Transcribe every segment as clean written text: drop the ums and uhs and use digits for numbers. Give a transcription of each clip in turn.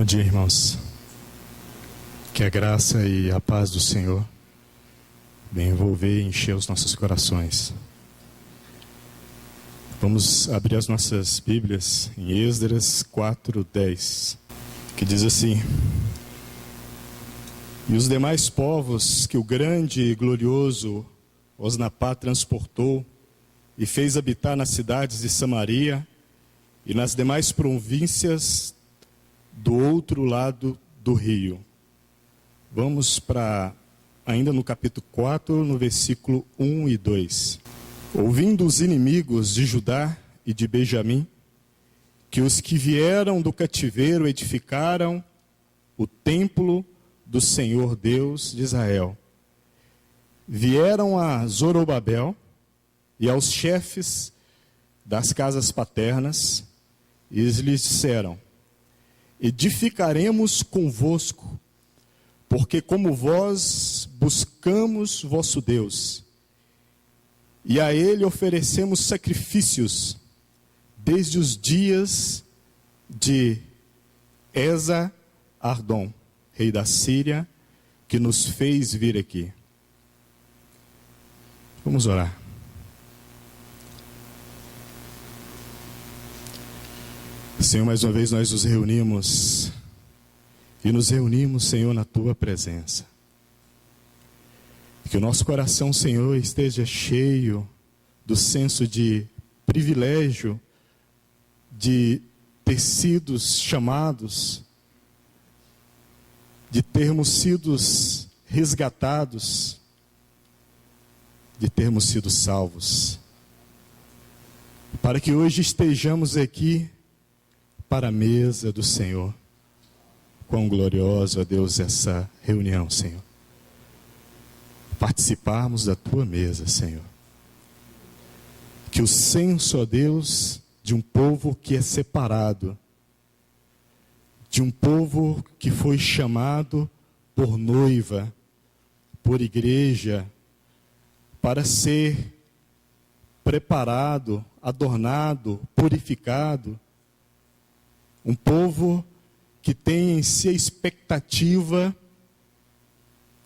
Bom dia, irmãos. Que a graça e a paz do Senhor venham envolver e encher os nossos corações. Vamos abrir as nossas Bíblias em Esdras 4:10, que diz assim: E os demais povos que o grande e glorioso Osnapá transportou e fez habitar nas cidades de Samaria e nas demais províncias do outro lado do rio. Vamos para, ainda no capítulo 4, no versículo 1 e 2. Ouvindo os inimigos de Judá e de Benjamim, que os que vieram do cativeiro edificaram o templo do Senhor Deus de Israel, vieram a Zorobabel e aos chefes das casas paternas, e lhes disseram: edificaremos convosco, porque como vós buscamos vosso Deus, e a ele oferecemos sacrifícios, desde os dias de Esa-Ardom, rei da Síria, que nos fez vir aqui. Vamos orar. Senhor, mais uma vez nós nos reunimos, e nos reunimos, Senhor, na Tua presença. Que o nosso coração, Senhor, esteja cheio do senso de privilégio, de ter sido chamados, de termos sido resgatados, de termos sido salvos. Para que hoje estejamos aqui para a mesa do Senhor. Quão glorioso, ó Deus, essa reunião, Senhor. Participarmos da Tua mesa, Senhor. Que o senso, ó Deus, de um povo que é separado, de um povo que foi chamado por noiva, por igreja, para ser preparado, adornado, purificado, um povo que tem em si a expectativa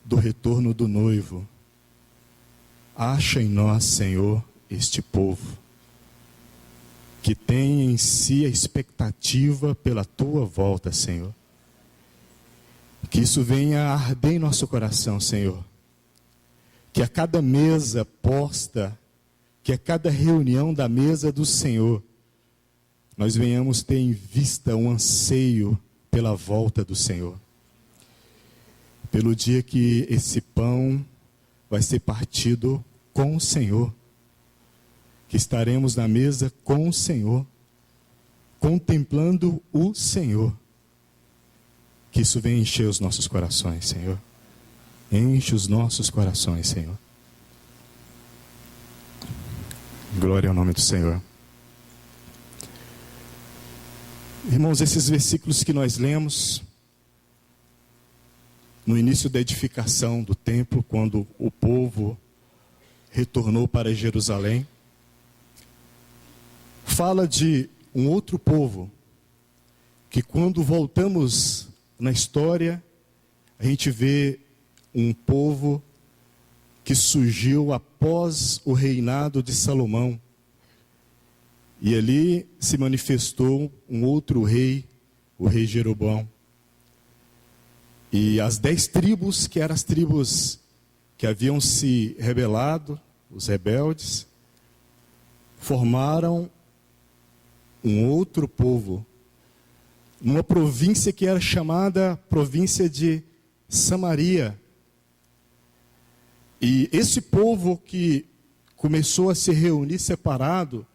do retorno do noivo. Acha em nós, Senhor, este povo que tem em si a expectativa pela Tua volta, Senhor. Que isso venha a arder em nosso coração, Senhor. Que a cada mesa posta, que a cada reunião da mesa do Senhor, nós venhamos ter em vista um anseio pela volta do Senhor. Pelo dia que esse pão vai ser partido com o Senhor. Que estaremos na mesa com o Senhor, contemplando o Senhor. Que isso venha encher os nossos corações, Senhor. Enche os nossos corações, Senhor. Glória ao nome do Senhor. Irmãos, esses versículos que nós lemos no início da edificação do templo, quando o povo retornou para Jerusalém, fala de um outro povo, que quando voltamos na história, a gente vê um povo que surgiu após o reinado de Salomão. E ali se manifestou um outro rei, o rei Jeroboão. E as 10 tribos, que eram as tribos que haviam se rebelado, os rebeldes, formaram um outro povo, numa província que era chamada província de Samaria. E esse povo que começou a se reunir separado,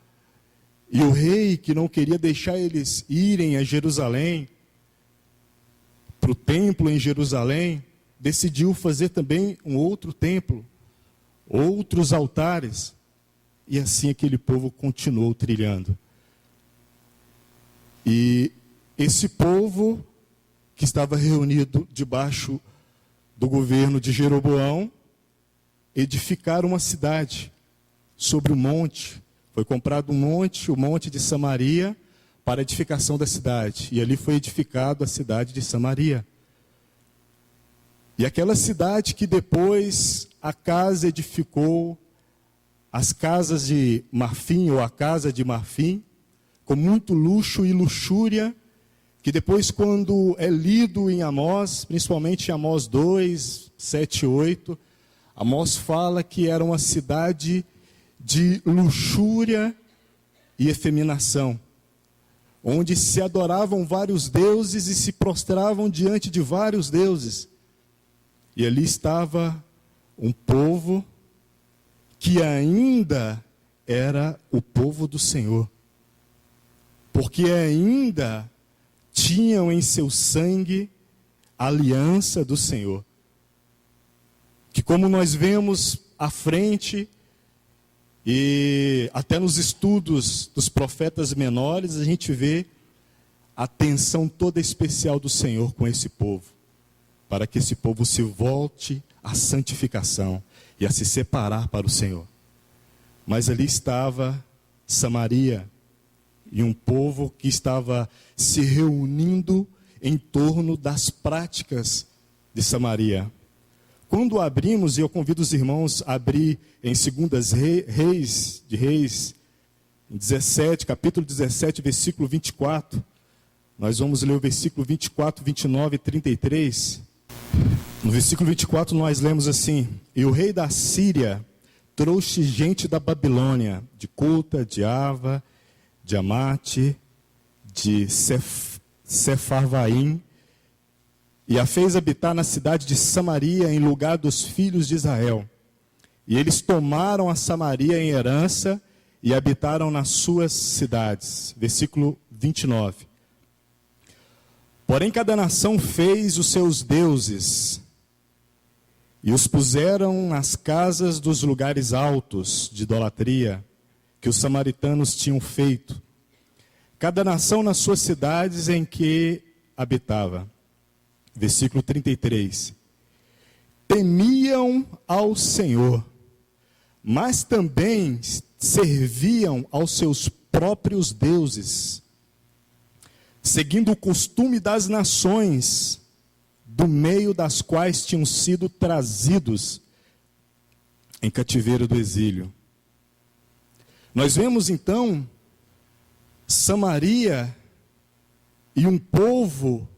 e o rei que não queria deixar eles irem a Jerusalém, para o templo em Jerusalém, decidiu fazer também um outro templo, outros altares, e assim aquele povo continuou trilhando. E esse povo que estava reunido debaixo do governo de Jeroboão, edificaram uma cidade sobre um monte. Foi comprado um monte, o monte de Samaria, para a edificação da cidade. E ali foi edificado a cidade de Samaria. E aquela cidade que depois Acás edificou as casas de marfim, ou a casa de marfim, com muito luxo e luxúria, que depois, quando é lido em Amós, principalmente em Amós 2, 7 e 8, Amós fala que era uma cidade de luxúria e efeminação, onde se adoravam vários deuses e se prostravam diante de vários deuses. E ali estava um povo que ainda era o povo do Senhor, porque ainda tinham em seu sangue a aliança do Senhor. Que, como nós vemos à frente, e até nos estudos dos profetas menores, a gente vê a atenção toda especial do Senhor com esse povo, para que esse povo se volte à santificação e a se separar para o Senhor. Mas ali estava Samaria, e um povo que estava se reunindo em torno das práticas de Samaria. Quando abrimos, e eu convido os irmãos a abrir em 2 Reis, em 17, capítulo 17, versículo 24, nós vamos ler o versículo 24, 29 e 33. No versículo 24 nós lemos assim: E o rei da Síria trouxe gente da Babilônia, de Culta, de Ava, de Amate, de Sefarvaim, e a fez habitar na cidade de Samaria, em lugar dos filhos de Israel. E eles tomaram a Samaria em herança e habitaram nas suas cidades. Versículo 29. Porém, cada nação fez os seus deuses e os puseram nas casas dos lugares altos de idolatria que os samaritanos tinham feito, cada nação nas suas cidades em que habitava. Versículo 33. Temiam ao Senhor, mas também serviam aos seus próprios deuses, seguindo o costume das nações, do meio das quais tinham sido trazidos em cativeiro do exílio. Nós vemos então Samaria e um povo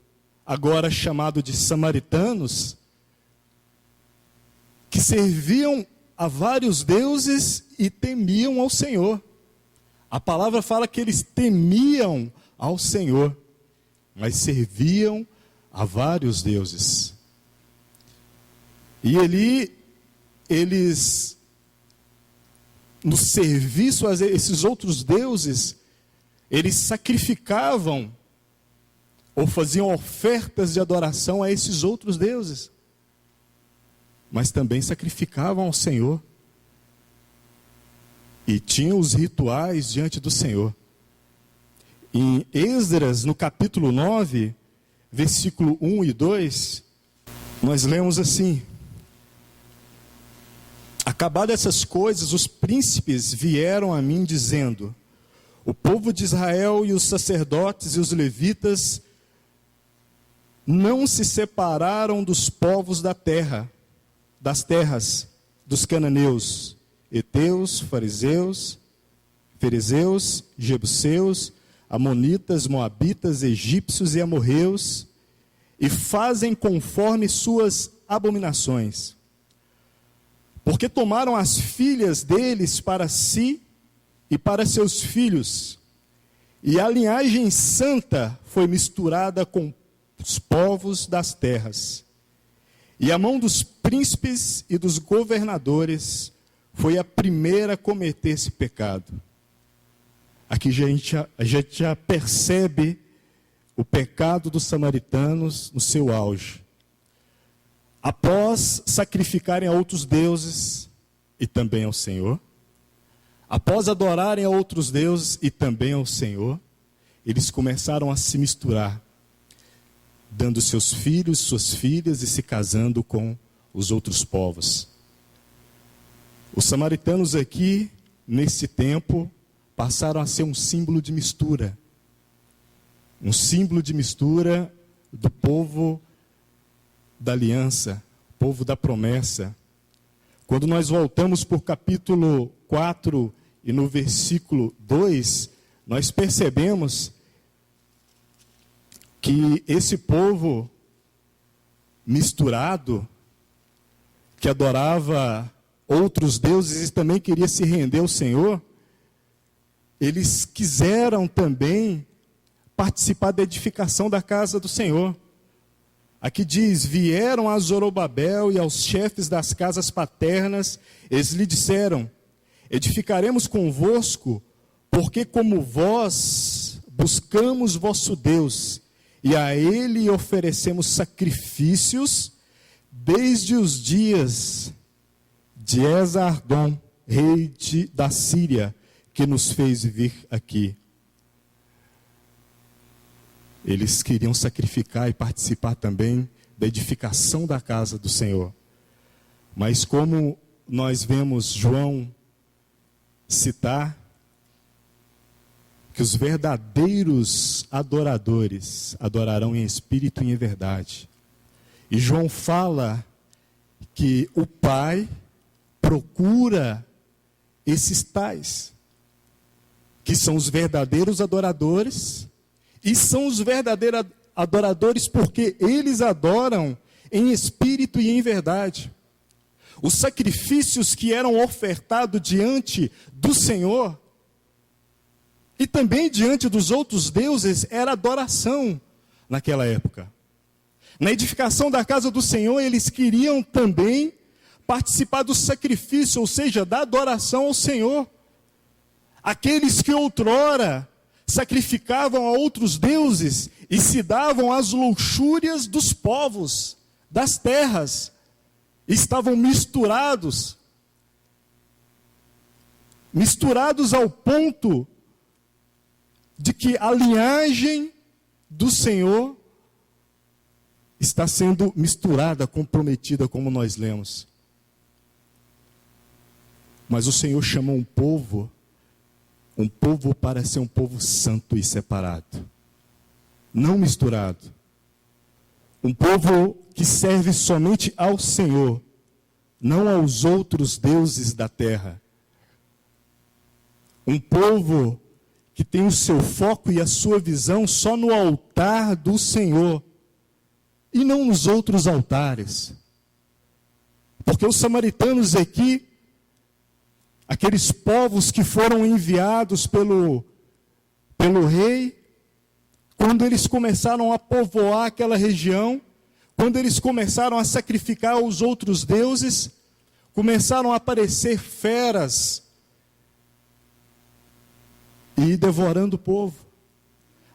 agora chamado de samaritanos, que serviam a vários deuses e temiam ao Senhor. A palavra fala que eles temiam ao Senhor, mas serviam a vários deuses. E ali, eles, no serviço a esses outros deuses, eles sacrificavam ou faziam ofertas de adoração a esses outros deuses, mas também sacrificavam ao Senhor e tinham os rituais diante do Senhor. Em Esdras, no capítulo 9, versículo 1 e 2, nós lemos assim: Acabadas essas coisas, os príncipes vieram a mim dizendo: o povo de Israel e os sacerdotes e os levitas não se separaram dos povos da terra, das terras dos cananeus, heteus, fariseus, ferezeus, jebuseus, amonitas, moabitas, egípcios e amorreus, e fazem conforme suas abominações. Porque tomaram as filhas deles para si e para seus filhos, e a linhagem santa foi misturada com os povos das terras. E a mão dos príncipes e dos governadores foi a primeira a cometer esse pecado. Aqui a gente já percebe o pecado dos samaritanos no seu auge. Após sacrificarem a outros deuses e também ao Senhor, após adorarem a outros deuses e também ao Senhor, eles começaram a se misturar, dando seus filhos, suas filhas e se casando com os outros povos. Os samaritanos aqui, nesse tempo, passaram a ser um símbolo de mistura. um símbolo de mistura do povo da aliança, povo da promessa. Quando nós voltamos para o capítulo 4 e no versículo 2, nós percebemos que esse povo misturado, que adorava outros deuses e também queria se render ao Senhor, eles quiseram também participar da edificação da casa do Senhor. Aqui diz: vieram a Zorobabel e aos chefes das casas paternas, eles lhe disseram: edificaremos convosco, porque como vós buscamos vosso Deus, e a ele oferecemos sacrifícios, desde os dias de Esardom, rei da Síria, que nos fez vir aqui. Eles queriam sacrificar e participar também da edificação da casa do Senhor. Mas como nós vemos João citar, que os verdadeiros adoradores adorarão em espírito e em verdade. E João fala que o Pai procura esses tais, que são os verdadeiros adoradores, e são os verdadeiros adoradores porque eles adoram em espírito e em verdade. Os sacrifícios que eram ofertados diante do Senhor e também diante dos outros deuses era adoração naquela época. Na edificação da casa do Senhor, eles queriam também participar do sacrifício, ou seja, da adoração ao Senhor. Aqueles que outrora sacrificavam a outros deuses e se davam às luxúrias dos povos, das terras, estavam misturados ao ponto de que a linhagem do Senhor está sendo misturada, comprometida, como nós lemos. Mas o Senhor chamou um povo para ser um povo santo e separado, não misturado. Um povo que serve somente ao Senhor, não aos outros deuses da terra. Um povo que tem o seu foco e a sua visão só no altar do Senhor, e não nos outros altares. Porque os samaritanos aqui, aqueles povos que foram enviados pelo rei, quando eles começaram a povoar aquela região, quando eles começaram a sacrificar os outros deuses, começaram a aparecer feras e devorando o povo.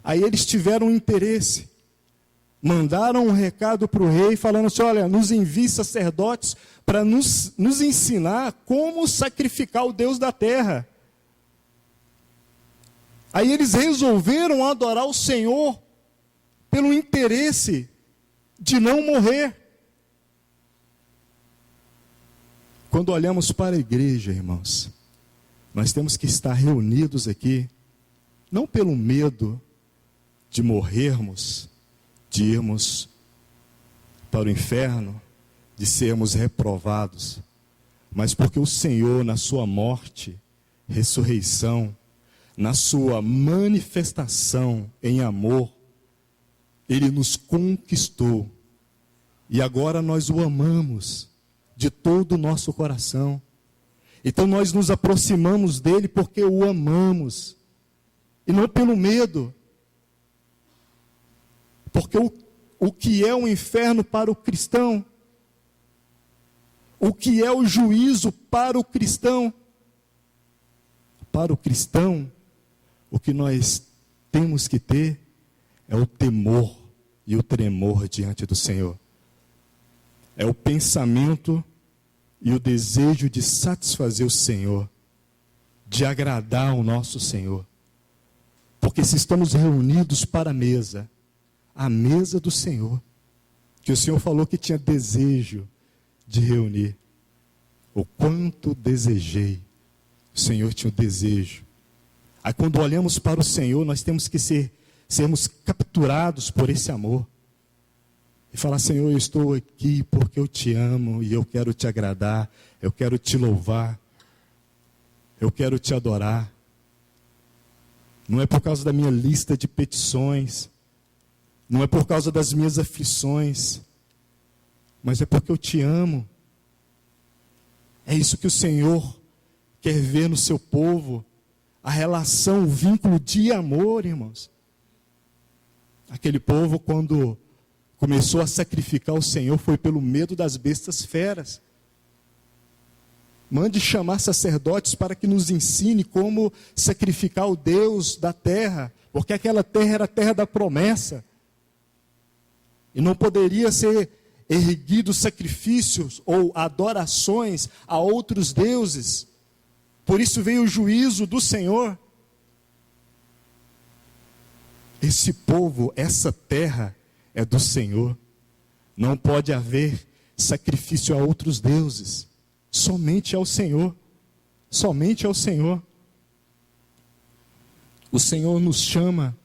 Aí eles tiveram interesse, mandaram um recado para o rei, falando assim: olha, nos envie sacerdotes para nos ensinar como sacrificar o Deus da terra. Aí eles resolveram adorar o Senhor pelo interesse de não morrer. Quando olhamos para a igreja, irmãos, nós temos que estar reunidos aqui, não pelo medo de morrermos, de irmos para o inferno, de sermos reprovados, mas porque o Senhor, na sua morte, ressurreição, na sua manifestação em amor, Ele nos conquistou, e agora nós o amamos de todo o nosso coração. Então nós nos aproximamos dele porque o amamos, e não pelo medo. Porque o que é o inferno para o cristão? O que é o juízo para o cristão? Para o cristão, o que nós temos que ter é o temor e o tremor diante do Senhor. É o pensamento e o desejo de satisfazer o Senhor, de agradar ao nosso Senhor. Porque se estamos reunidos para a mesa do Senhor, que o Senhor falou que tinha desejo de reunir, o quanto desejei, o Senhor tinha o desejo. Aí quando olhamos para o Senhor, nós temos que ser sermos capturados por esse amor. E falar: Senhor, eu estou aqui porque eu te amo e eu quero te agradar, eu quero te louvar, eu quero te adorar. Não é por causa da minha lista de petições, não é por causa das minhas aflições, mas é porque eu te amo. É isso que o Senhor quer ver no seu povo, a relação, o vínculo de amor, irmãos. Aquele povo, quando começou a sacrificar o Senhor, foi pelo medo das bestas feras. Mande chamar sacerdotes para que nos ensine como sacrificar o Deus da terra, porque aquela terra era a terra da promessa. E não poderia ser erguidos sacrifícios ou adorações a outros deuses. Por isso veio o juízo do Senhor. Esse povo, essa terra é do Senhor. Não pode haver sacrifício a outros deuses. Somente ao Senhor. Somente ao Senhor. O Senhor nos chama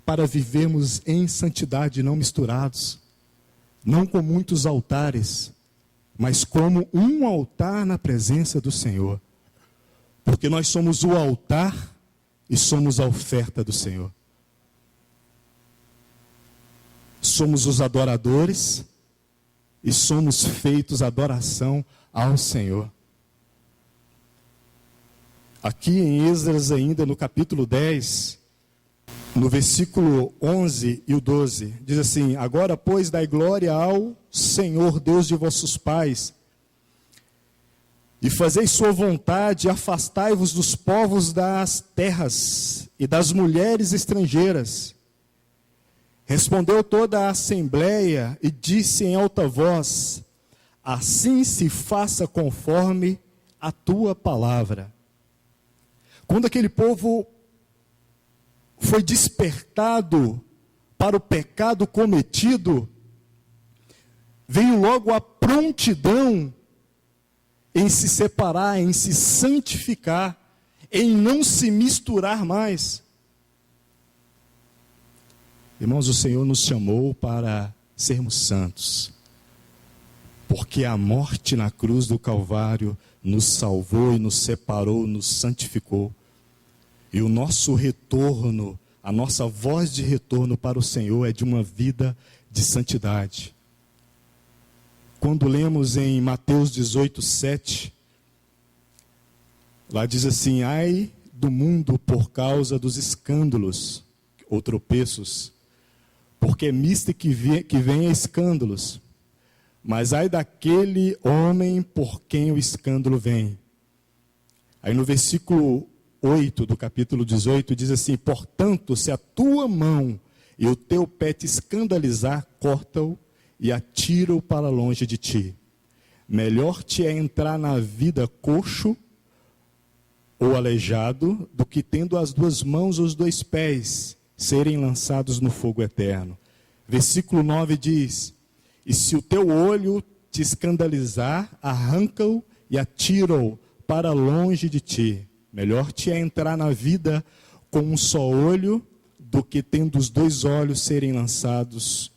para vivermos em santidade, não misturados. Não com muitos altares, mas como um altar na presença do Senhor. Porque nós somos o altar e somos a oferta do Senhor. Somos os adoradores e somos feitos adoração ao Senhor. Aqui em Esdras ainda no capítulo 10, no versículo 11 e o 12, diz assim: agora, pois, dai glória ao Senhor, Deus de vossos pais, e fazei sua vontade, afastai-vos dos povos das terras e das mulheres estrangeiras. Respondeu toda a assembleia e disse em alta voz: assim se faça conforme a tua palavra. Quando aquele povo foi despertado para o pecado cometido, veio logo a prontidão em se separar, em se santificar, em não se misturar mais. Irmãos, o Senhor nos chamou para sermos santos, porque a morte na cruz do Calvário nos salvou e nos separou, nos santificou. E o nosso retorno, a nossa voz de retorno para o Senhor é de uma vida de santidade. Quando lemos em Mateus 18, 7, lá diz assim: ai do mundo por causa dos escândalos ou tropeços, porque é misto que vem a escândalos. Mas ai daquele homem por quem o escândalo vem. Aí no versículo 8 do capítulo 18 diz assim: portanto, se a tua mão e o teu pé te escandalizar, corta-o e atira-o para longe de ti. Melhor te é entrar na vida coxo ou aleijado, do que tendo as duas mãos ou os dois pés serem lançados no fogo eterno. Versículo 9 diz: e se o teu olho te escandalizar, arranca-o e atira-o para longe de ti. Melhor te é entrar na vida com um só olho, do que tendo os dois olhos serem lançados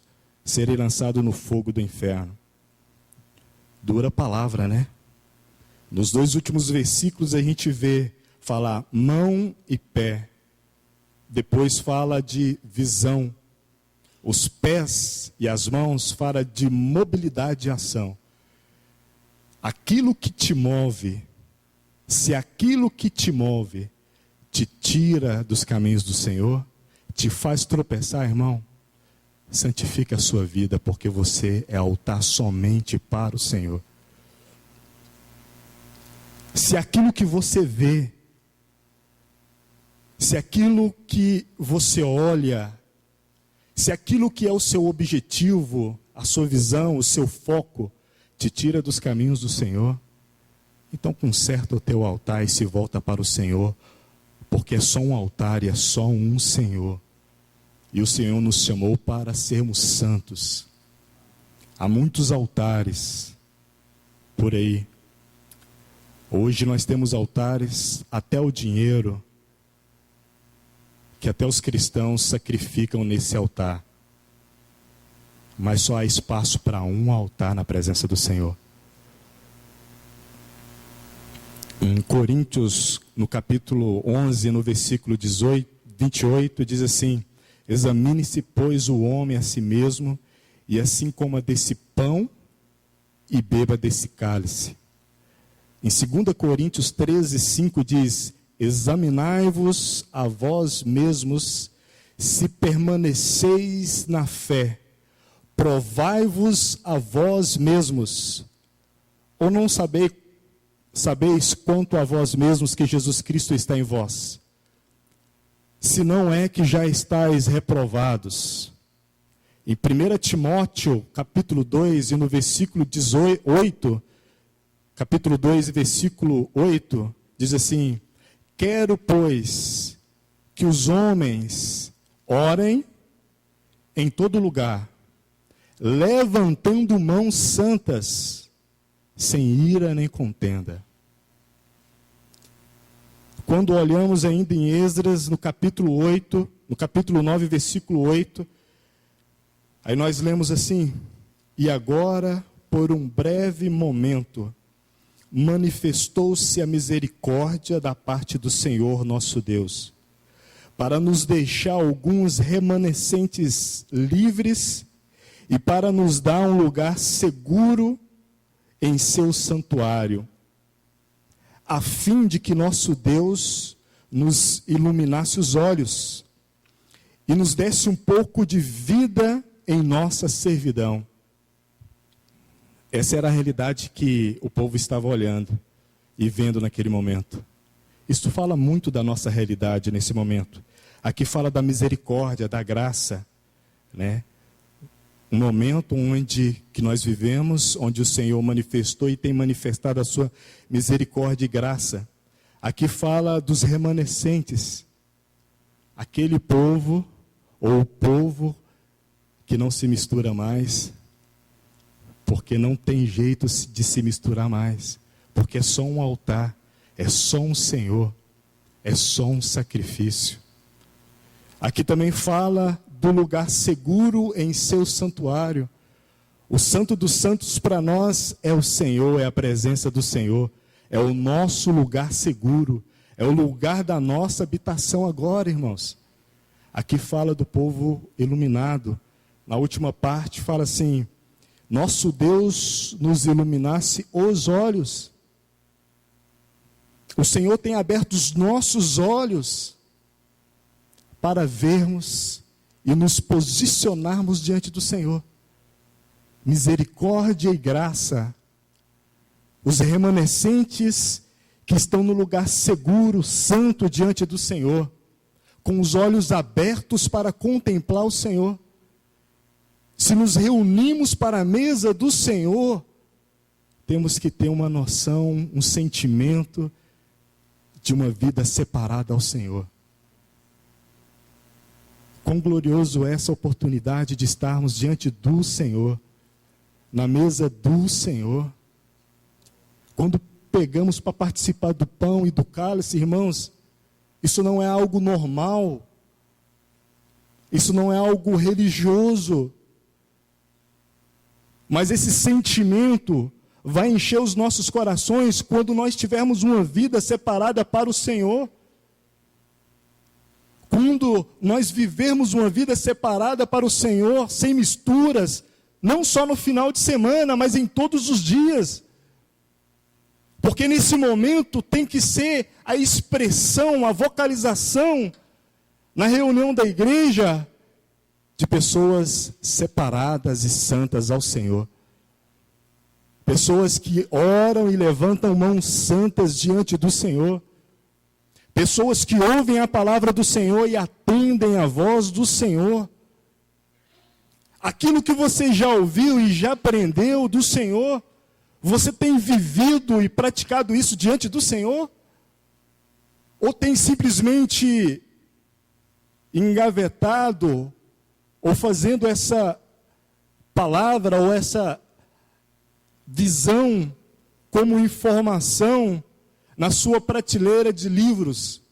no fogo do inferno. Dura palavra, né? Nos dois últimos versículos a gente vê falar mão e pé. Depois fala de visão. Os pés e as mãos fala de mobilidade e ação. Aquilo que te move, se aquilo que te move te tira dos caminhos do Senhor, te faz tropeçar, irmão, santifique a sua vida, porque você é altar somente para o Senhor. Se aquilo que você vê, se aquilo que você olha, se aquilo que é o seu objetivo, a sua visão, o seu foco, te tira dos caminhos do Senhor, então conserta o teu altar e se volta para o Senhor, porque é só um altar e é só um Senhor. E o Senhor nos chamou para sermos santos. Há muitos altares por aí. Hoje nós temos altares até o dinheiro, que até os cristãos sacrificam nesse altar. Mas só há espaço para um altar na presença do Senhor. Em Coríntios, no capítulo 11, no versículo 28, diz assim: examine-se, pois, o homem a si mesmo, e assim coma desse pão e beba desse cálice. Em 2 Coríntios 13, 5 diz: examinai-vos a vós mesmos, se permaneceis na fé, provai-vos a vós mesmos, ou não sabeis quanto a vós mesmos que Jesus Cristo está em vós? Se não é que já estáis reprovados. Em 1 Timóteo, capítulo 2, e no versículo 18, capítulo 2, versículo 8, diz assim: quero, pois, que os homens orem em todo lugar, levantando mãos santas, sem ira nem contenda. Quando olhamos ainda em Esdras, no capítulo 8, no capítulo 9, versículo 8, aí nós lemos assim: e agora, por um breve momento, manifestou-se a misericórdia da parte do Senhor nosso Deus, para nos deixar alguns remanescentes livres e para nos dar um lugar seguro em seu santuário, a fim de que nosso Deus nos iluminasse os olhos e nos desse um pouco de vida em nossa servidão. Essa era a realidade que o povo estava olhando e vendo naquele momento. Isto fala muito da nossa realidade nesse momento. Aqui fala da misericórdia, da graça, né? Um momento onde que nós vivemos, onde o Senhor manifestou e tem manifestado a sua misericórdia e graça. Aqui fala dos remanescentes, aquele povo, ou o povo que não se mistura mais, porque não tem jeito de se misturar mais, porque é só um altar, é só um Senhor, é só um sacrifício. Aqui também fala do lugar seguro em seu santuário. O Santo dos Santos para nós é o Senhor, é a presença do Senhor, é o nosso lugar seguro, é o lugar da nossa habitação agora, irmãos. Aqui fala do povo iluminado. Na última parte fala assim: nosso Deus nos iluminasse os olhos. O Senhor tem aberto os nossos olhos para vermos e nos posicionarmos diante do Senhor. Misericórdia e graça. Os remanescentes que estão no lugar seguro, santo diante do Senhor, com os olhos abertos para contemplar o Senhor. Se nos reunimos para a mesa do Senhor, temos que ter uma noção, um sentimento de uma vida separada ao Senhor. Quão glorioso é essa oportunidade de estarmos diante do Senhor, na mesa do Senhor. Quando pegamos para participar do pão e do cálice, irmãos, isso não é algo normal, isso não é algo religioso, mas esse sentimento vai encher os nossos corações quando nós tivermos uma vida separada para o Senhor. Quando nós vivermos uma vida separada para o Senhor, sem misturas, não só no final de semana, mas em todos os dias. Porque nesse momento tem que ser a expressão, a vocalização, na reunião da igreja, de pessoas separadas e santas ao Senhor. Pessoas que oram e levantam mãos santas diante do Senhor. Pessoas que ouvem a palavra do Senhor e atendem a voz do Senhor. Aquilo que você já ouviu e já aprendeu do Senhor, você tem vivido e praticado isso diante do Senhor? Ou tem simplesmente engavetado, ou fazendo essa palavra ou essa visão como informação na sua prateleira de livros?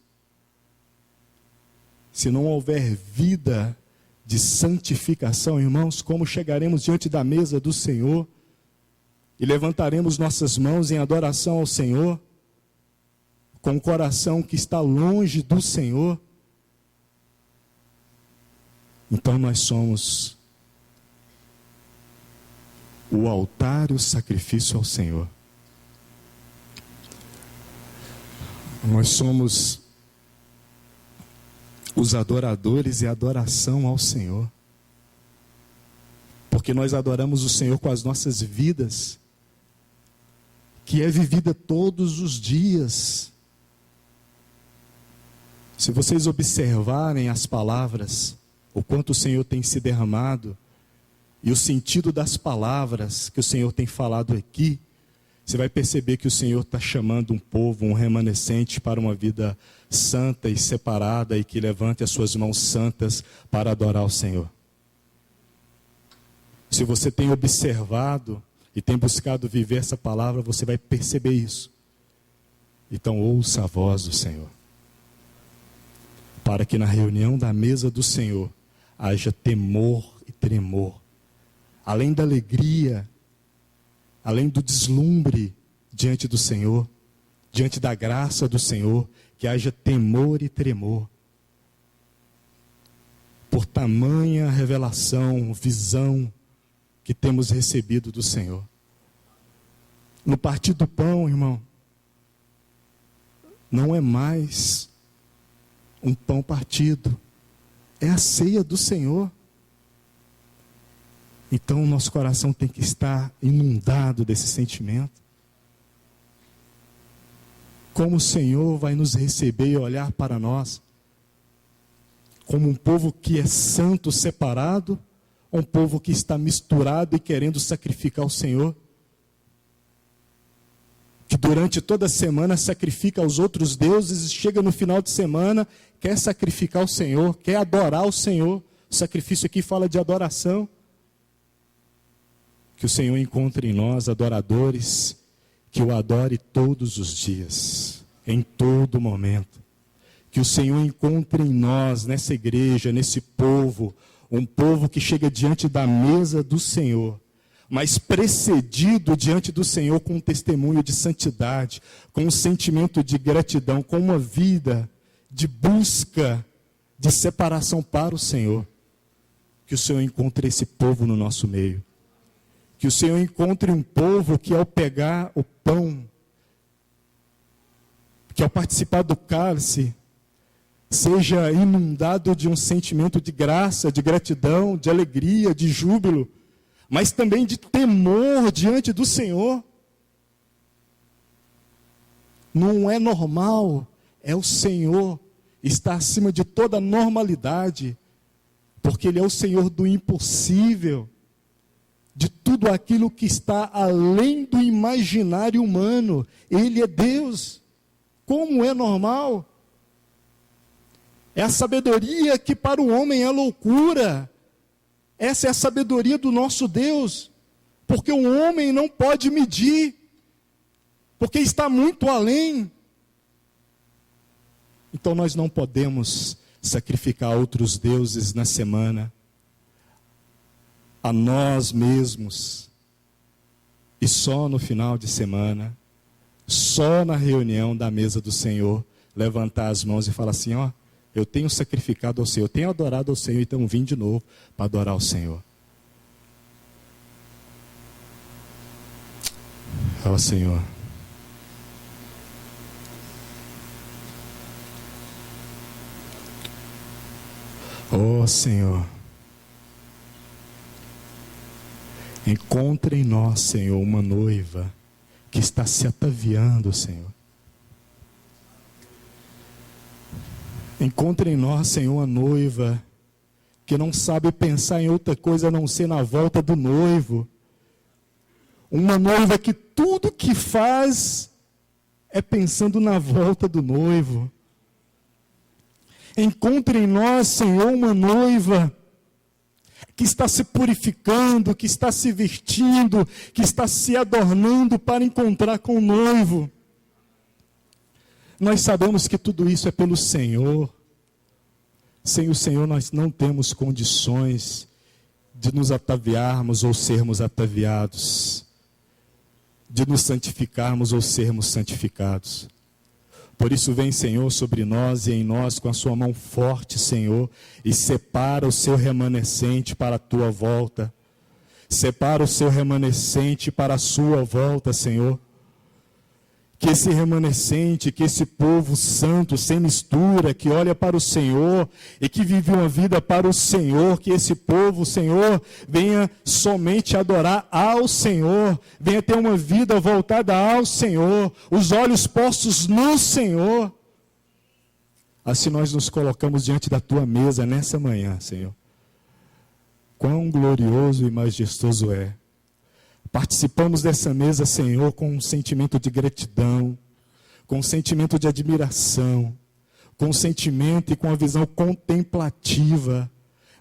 se não houver vida de santificação, irmãos, como chegaremos diante da mesa do Senhor e levantaremos nossas mãos em adoração ao Senhor, com o coração que está longe do Senhor? Então nós somos o altar e o sacrifício ao Senhor. Nós somos os adoradores e a adoração ao Senhor. Porque nós adoramos o Senhor com as nossas vidas, que é vivida todos os dias. Se vocês observarem as palavras, o quanto o Senhor tem se derramado, e o sentido das palavras que o Senhor tem falado aqui, você vai perceber que o Senhor está chamando um povo, um remanescente, para uma vida santa e separada, e que levante as suas mãos santas para adorar o Senhor. Se você tem observado e tem buscado viver essa palavra, você vai perceber isso. Então ouça a voz do Senhor, para que na reunião da mesa do Senhor haja temor e tremor, além da alegria, além do deslumbre diante do Senhor, diante da graça do Senhor, que haja temor e tremor, por tamanha revelação, visão que temos recebido do Senhor. No partir do pão, irmão, não é mais um pão partido, é a ceia do Senhor. Então o nosso coração tem que estar inundado desse sentimento. Como o Senhor vai nos receber e olhar para nós? Como um povo que é santo, separado, ou um povo que está misturado e querendo sacrificar o Senhor? Que durante toda a semana sacrifica aos outros deuses e chega no final de semana, quer sacrificar o Senhor, quer adorar o Senhor. O sacrifício aqui fala de adoração. Que o Senhor encontre em nós adoradores, que o adore todos os dias, em todo momento. Que o Senhor encontre em nós, nessa igreja, nesse povo, um povo que chega diante da mesa do Senhor, mas precedido diante do Senhor com um testemunho de santidade, com um sentimento de gratidão, com uma vida de busca, de separação para o Senhor. Que o Senhor encontre esse povo no nosso meio. Que o Senhor encontre um povo que ao pegar o pão, que ao participar do cálice, seja inundado de um sentimento de graça, de gratidão, de alegria, de júbilo, mas também de temor diante do Senhor. Não é normal, é o Senhor, está acima de toda normalidade, porque Ele é o Senhor do impossível, de tudo aquilo que está além do imaginário humano. Ele é Deus. Como é normal? É a sabedoria que para o homem é loucura. Essa é a sabedoria do nosso Deus, porque o homem não pode medir, porque está muito além. Então nós não podemos sacrificar outros deuses na semana, a nós mesmos, e só no final de semana, só na reunião da mesa do Senhor, levantar as mãos e falar assim: ó, eu tenho sacrificado ao Senhor, eu tenho adorado ao Senhor, então vim de novo para adorar ao Senhor. Ó Senhor, ó Senhor, encontre em nós, Senhor, uma noiva que está se ataviando, Senhor. Encontre em nós, Senhor, a noiva que não sabe pensar em outra coisa a não ser na volta do noivo. Uma noiva que tudo que faz é pensando na volta do noivo. Encontre em nós, Senhor, uma noiva que está se purificando, que está se vestindo, que está se adornando para encontrar com o noivo. Nós sabemos que tudo isso é pelo Senhor. Sem o Senhor nós não temos condições de nos ataviarmos ou sermos ataviados, de nos santificarmos ou sermos santificados. Por isso vem, Senhor, sobre nós e em nós com a sua mão forte, Senhor, e separa o seu remanescente para a tua volta. Separa o seu remanescente para a sua volta, Senhor. Que esse remanescente, que esse povo santo, sem mistura, que olha para o Senhor e que vive uma vida para o Senhor, que esse povo, Senhor, venha somente adorar ao Senhor, venha ter uma vida voltada ao Senhor, os olhos postos no Senhor. Assim nós nos colocamos diante da tua mesa nessa manhã, Senhor. Quão glorioso e majestoso é. Participamos dessa mesa, Senhor, com um sentimento de gratidão, com um sentimento de admiração, com um sentimento e com a visão contemplativa,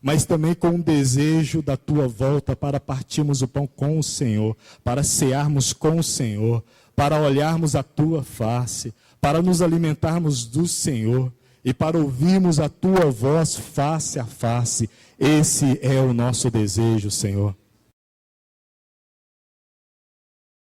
mas também com um desejo da tua volta para partirmos o pão com o Senhor, para cearmos com o Senhor, para olharmos a tua face, para nos alimentarmos do Senhor e para ouvirmos a tua voz face a face. Esse é o nosso desejo, Senhor.